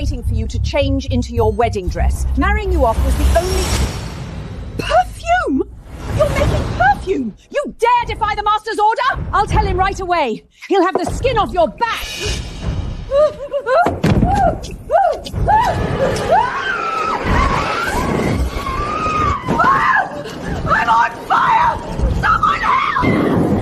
waiting for you to change into your wedding dress. Marrying you off was the only... Perfume! You're making perfume! You dare defy the Master's order? I'll tell him right away. He'll have the skin off your back. I'm on fire! Someone help!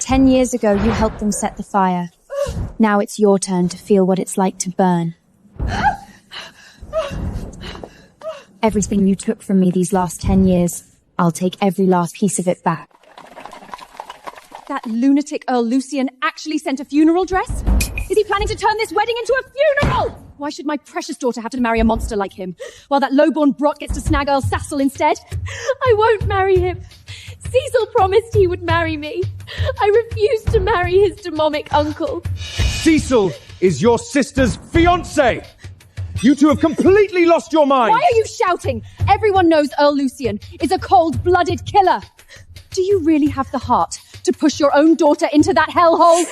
10 years ago, you helped them set the fire. Now it's your turn to feel what it's like to burn. Everything you took from me these last 10 years, I'll take every last piece of it back. That lunatic Earl Lucian actually sent a funeral dress? Is he planning to turn this wedding into a funeral? Why should my precious daughter have to marry a monster like him, while that lowborn brot gets to snag Earl Sassel instead? I won't marry him. Cecil promised he would marry me. I refuse to marry his demonic uncle. Cecil is your sister's fiancé! You two have completely lost your mind! Why are you shouting? Everyone knows Earl Lucian is a cold-blooded killer. Do you really have the heart to push your own daughter into that hellhole?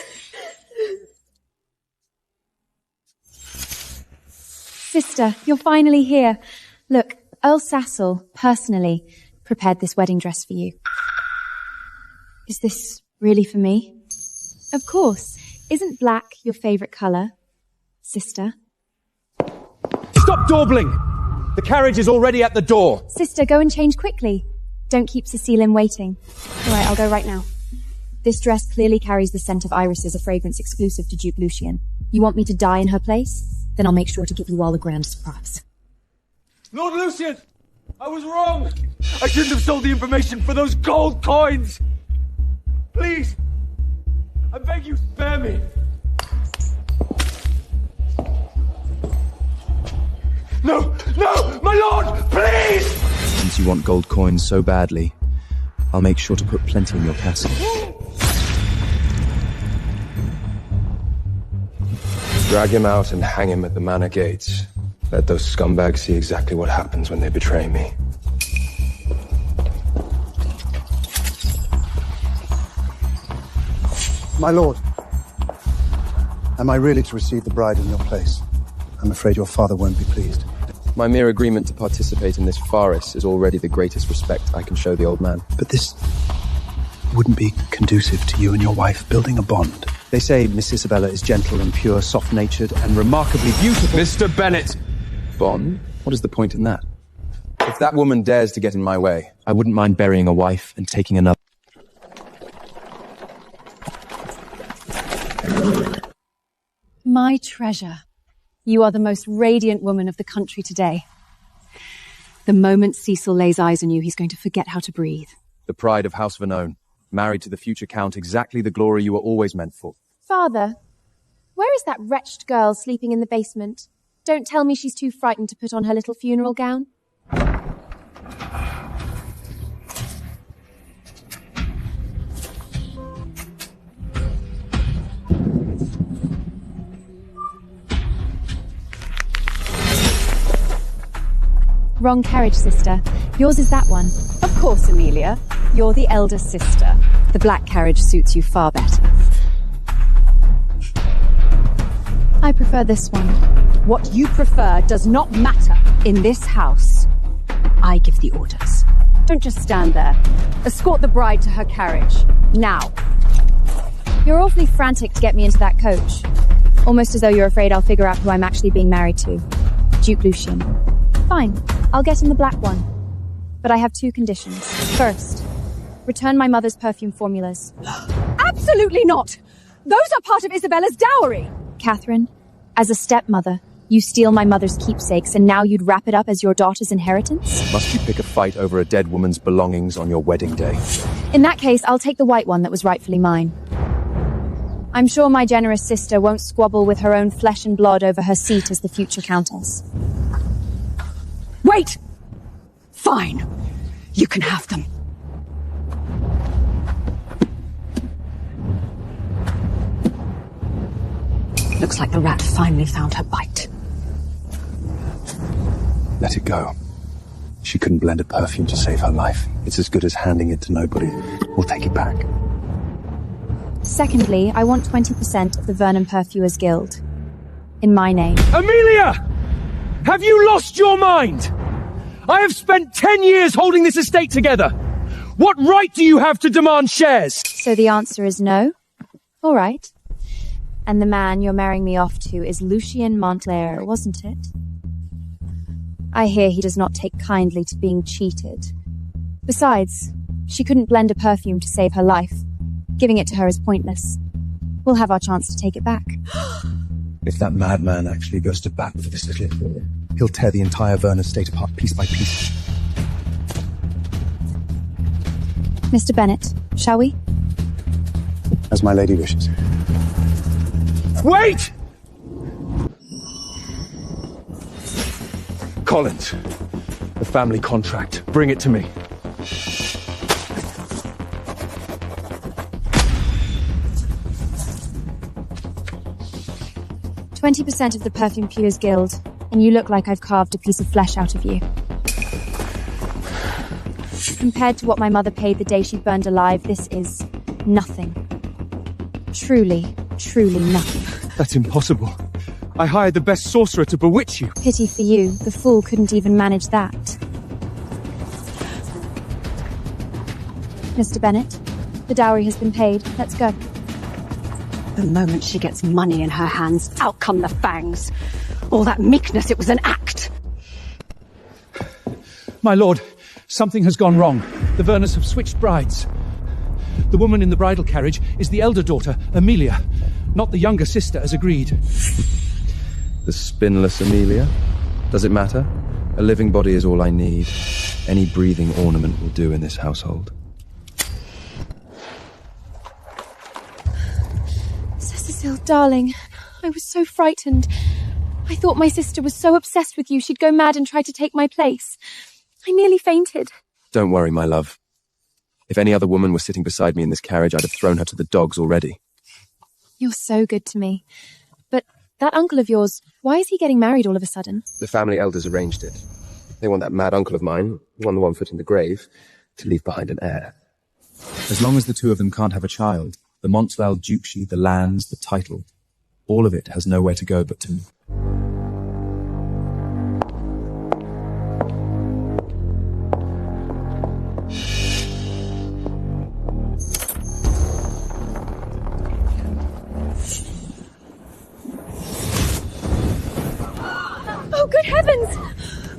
Sister, you're finally here. Look, Earl Sassel, personally, prepared this wedding dress for you. Is this really for me? Of course. Isn't black your favorite color, sister? Stop dawdling! The carriage is already at the door. Sister, go and change quickly. Don't keep Cecile waiting. All right, I'll go right now. This dress clearly carries the scent of irises, a fragrance exclusive to Duke Lucian. You want me to die in her place? Then I'll make sure to give you all the grandest props. Lord Lucian! I was wrong! I shouldn't have sold the information for those gold coins! Please! I beg you, spare me! No! No! My lord! Please! Since you want gold coins so badly, I'll make sure to put plenty in your castle. Drag him out and hang him at the manor gates. Let those scumbags see exactly what happens when they betray me. My lord, am I really to receive the bride in your place? I'm afraid your father won't be pleased. My mere agreement to participate in this farce is already the greatest respect I can show the old man. But this wouldn't be conducive to you and your wife building a bond. They say Miss Isabella is gentle and pure, soft-natured, and remarkably beautiful. Mr. Bennet! Bond? What is the point in that? If that woman dares to get in my way, I wouldn't mind burying a wife and taking another. My treasure. You are the most radiant woman of the country today. The moment Cecil lays eyes on you, he's going to forget how to breathe. The pride of House Vernone. Married to the future Count, exactly the glory you were always meant for. Father, where is that wretched girl sleeping in the basement? Don't tell me she's too frightened to put on her little funeral gown. Wrong carriage, sister. Yours is that one. Of course, Amelia. You're the elder sister. The black carriage suits you far better. I prefer this one. What you prefer does not matter in this house. I give the orders. Don't just stand there. Escort the bride to her carriage. Now. You're awfully frantic to get me into that coach. Almost as though you're afraid I'll figure out who I'm actually being married to. Duke Lucian. Fine, I'll get in the black one. But I have two conditions. First, return my mother's perfume formulas. Absolutely not! Those are part of Isabella's dowry! Catherine, as a stepmother, you steal my mother's keepsakes and now you'd wrap it up as your daughter's inheritance? Must you pick a fight over a dead woman's belongings on your wedding day? In that case, I'll take the white one that was rightfully mine. I'm sure my generous sister won't squabble with her own flesh and blood over her seat as the future countess. Wait! Fine. You can have them. Looks like the rat finally found her bite. Let it go. She couldn't blend a perfume to save her life. It's as good as handing it to nobody. We'll take it back. Secondly, I want 20% of the Vernon Perfumers Guild. In my name. Amelia! Have you lost your mind? I have spent 10 years holding this estate together. What right do you have to demand shares? So the answer is no? All right. And the man you're marrying me off to is Lucien Montclair, wasn't it? I hear he does not take kindly to being cheated. Besides, she couldn't blend a perfume to save her life. Giving it to her is pointless. We'll have our chance to take it back. If that madman actually goes to bat for this little, he'll tear the entire Vernon estate apart piece by piece. Mr. Bennet, shall we? As my lady wishes. Wait! Collins, the family contract. Bring it to me. 20% of the Perfume Pewers Guild, and you look like I've carved a piece of flesh out of you. Compared to what my mother paid the day she burned alive, this is nothing. Truly, truly nothing. That's impossible. I hired the best sorcerer to bewitch you. Pity for you, the fool couldn't even manage that. Mr. Bennet, the dowry has been paid. Let's go. The moment she gets money in her hands, out come the fangs. All that meekness, it was an act. My lord, something has gone wrong. The Vernons have switched brides. The woman in the bridal carriage is the elder daughter, Amelia, not the younger sister as agreed. The spinless Amelia? Does it matter? A living body is all I need. Any breathing ornament will do in this household. Cecil, darling, I was so frightened. I thought my sister was so obsessed with you she'd go mad and try to take my place. I nearly fainted. Don't worry, my love. If any other woman was sitting beside me in this carriage, I'd have thrown her to the dogs already. You're so good to me. But that uncle of yours, why is he getting married all of a sudden? The family elders arranged it. They want that mad uncle of mine, on the 1 foot in the grave, to leave behind an heir. As long as the two of them can't have a child, the Montsval duchy, the lands, the title, all of it has nowhere to go but to me. Oh, good heavens!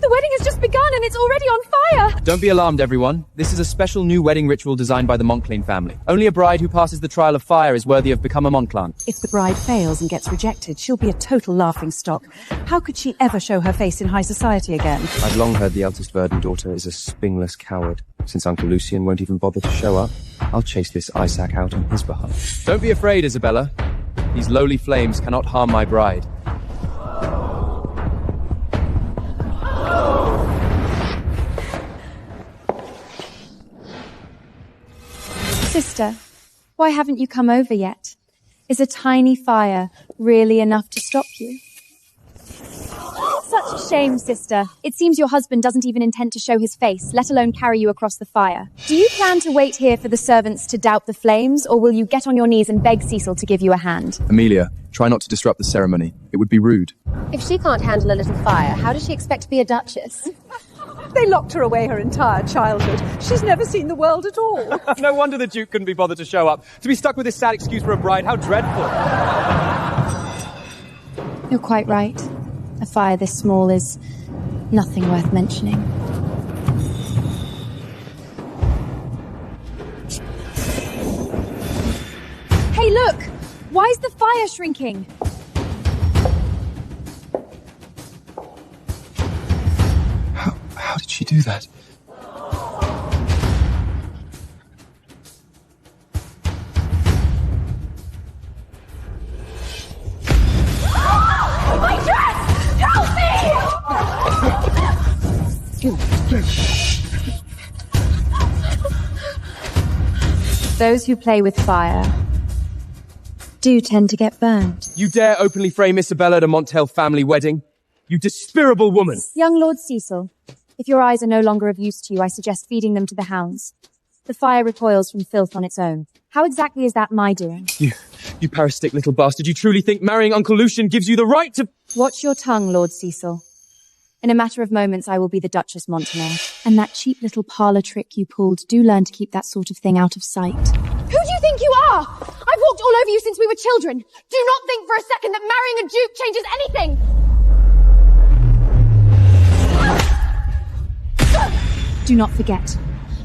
The wedding has just begun and it's already on fire! Don't be alarmed, everyone. This is a special new wedding ritual designed by the Montclain family. Only a bride who passes the trial of fire is worthy of become a Montclain. If the bride fails and gets rejected, she'll be a total laughingstock. How could she ever show her face in high society again? I've long heard the eldest Verdon daughter is a spingless coward. Since Uncle Lucien won't even bother to show up, I'll chase this Isaac out on his behalf. Don't be afraid, Isabella. These lowly flames cannot harm my bride. Sister, why haven't you come over yet? Is a tiny fire really enough to stop you? Such a shame, sister. It seems your husband doesn't even intend to show his face, let alone carry you across the fire. Do you plan to wait here for the servants to doubt the flames, or will you get on your knees and beg Cecil to give you a hand? Amelia, try not to disrupt the ceremony. It would be rude. If she can't handle a little fire, how does she expect to be a duchess? They locked her away her entire childhood. She's never seen the world at all. No wonder the Duke couldn't be bothered to show up. To be stuck with this sad excuse for a bride, how dreadful. You're quite right. A fire this small is nothing worth mentioning. Hey, look! Why is the fire shrinking? How did she do that? My dress! Help me! Those who play with fire do tend to get burned. You dare openly frame Isabella de Montel family wedding? You despicable woman! Young Lord Cecil, if your eyes are no longer of use to you, I suggest feeding them to the hounds. The fire recoils from filth on its own. How exactly is that my doing? You parasitic little bastard. You truly think marrying Uncle Lucian gives you the right to... Watch your tongue, Lord Cecil. In a matter of moments, I will be the Duchess Montemayor. And that cheap little parlour trick you pulled, do learn to keep that sort of thing out of sight. Who do you think you are? I've walked all over you since we were children. Do not think for a second that marrying a duke changes anything. Do not forget,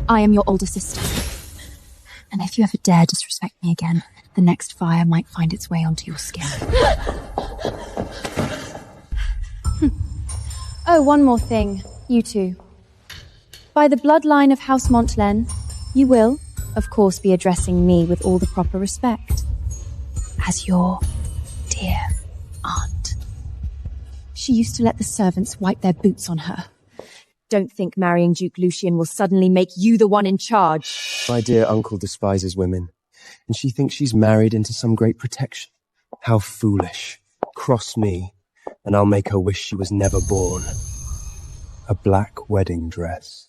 I am your older sister. And if you ever dare disrespect me again, the next fire might find its way onto your skin. Oh, one more thing, you two. By the bloodline of House Montlen, you will, of course, be addressing me with all the proper respect. As your dear aunt. She used to let the servants wipe their boots on her. Don't think marrying Duke Lucian will suddenly make you the one in charge. My dear uncle despises women, and she thinks she's married into some great protection. How foolish. Cross me, and I'll make her wish she was never born. A black wedding dress.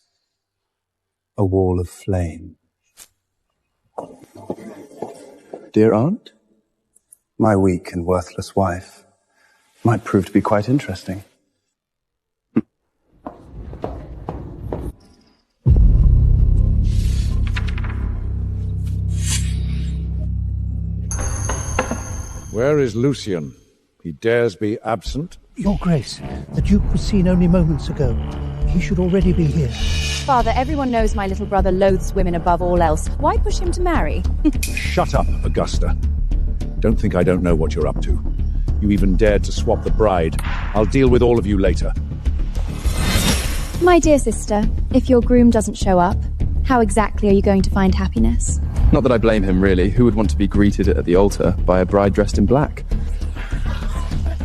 A wall of flame. Dear aunt, my weak and worthless wife might prove to be quite interesting. Where is Lucian? He dares be absent? Your Grace, the Duke was seen only moments ago. He should already be here. Father, everyone knows my little brother loathes women above all else. Why push him to marry? Shut up, Augusta. Don't think I don't know what you're up to. You even dared to swap the bride. I'll deal with all of you later. My dear sister, if your groom doesn't show up, how exactly are you going to find happiness? Not that I blame him, really. Who would want to be greeted at the altar by a bride dressed in black?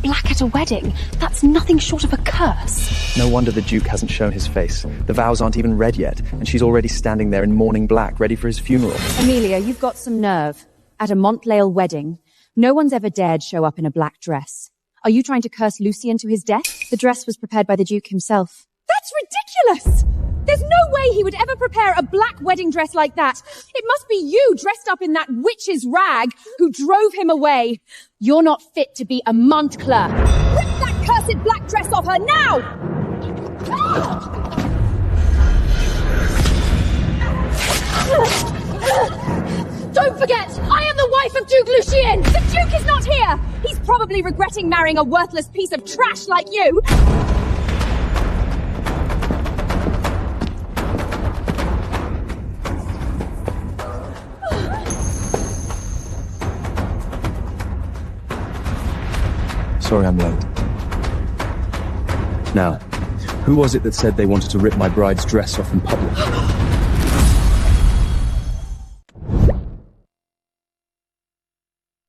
Black at a wedding? That's nothing short of a curse. No wonder the Duke hasn't shown his face. The vows aren't even read yet, and she's already standing there in mourning black, ready for his funeral. Amelia, you've got some nerve. At a Montlail wedding, no one's ever dared show up in a black dress. Are you trying to curse Lucian to his death? The dress was prepared by the Duke himself. That's ridiculous! There's no way he would ever prepare a black wedding dress like that. It must be you dressed up in that witch's rag who drove him away. You're not fit to be a Montclair. Rip that cursed black dress off her now! Don't forget, I am the wife of Duke Lucien! The Duke is not here! He's probably regretting marrying a worthless piece of trash like you! Sorry I'm late. Now, who was it that said they wanted to rip my bride's dress off in public?